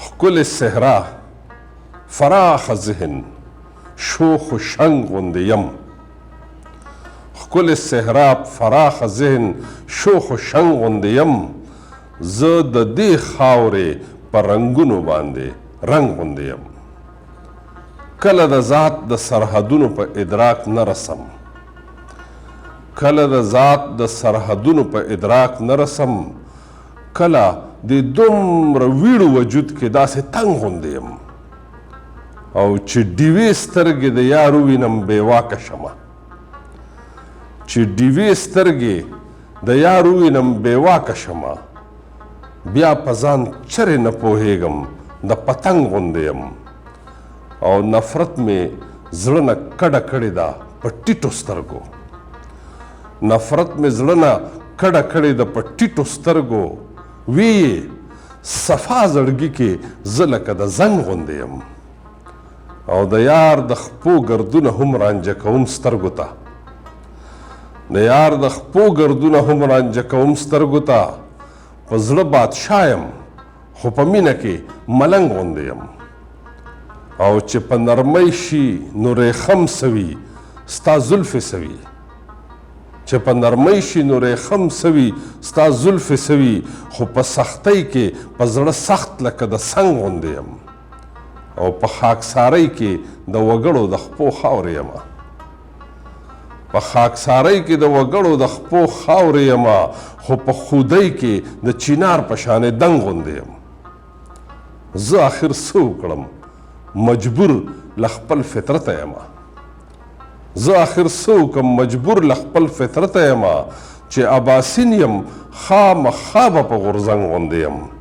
ښکلې صحرا فراخ ذهن شوخ و شنګ غوندې یم ښکلې صحرا فراخ ذهن شوخ و شنګ غوندې یم زه د دې خاورې په رنګونو باندې رنګ غوندې یم کله د ذات د سرحدونو په ادراک نه رسم کله د ذات د سرحدونو په ادراک نه رسم کله د دومره ویړو وجود کې داسې تنګ غوندې یم او چې ډیوې سترګې د یار ووینم بېواکه شمه چې ډیوې سترګې د یار ووینم بېواکه شمه بیا په ځان چرې نه پوهېږم د پتنګ غوندې یم او نفرت مې زړه نه کډه کړې ده په ټیټو سترګو نفرت مې زړه نه کډه کړې ده په ټیټو سترګو وی صفا زړګي کې زه لکه د زنګ غوندې یم او د یار د خپو ګردونه هم رانجه کوم سترګو ته د یار د خپو ګردونه هم رانجه کوم سترګو ته په زړه بادشاه یم خو په مینه کې ملنګ غوندې یم او چې په نرمۍ شي نو ریخم سوي ستا زلفې سوي چې په نرمۍ شي نو ریخم سوي ستا زلفې سوي خو په سختۍ کې په زړه سخت لکه د سنګ غوندې یم او په خاکسارۍ کې د وګړو د خپو خاورې یمه په خاکسارۍ کې د وګړو د خپو خاورې یمه خو په خودۍ کې د چینار په شانې دنګ غوندې یم زه آخر څه وکړم مجبور له خپل فطرته یمه زه آخر څه وکړم مجبور له خپل فطرته یمه چې اباسین یم خامخا به په غورځنګ غوندې یم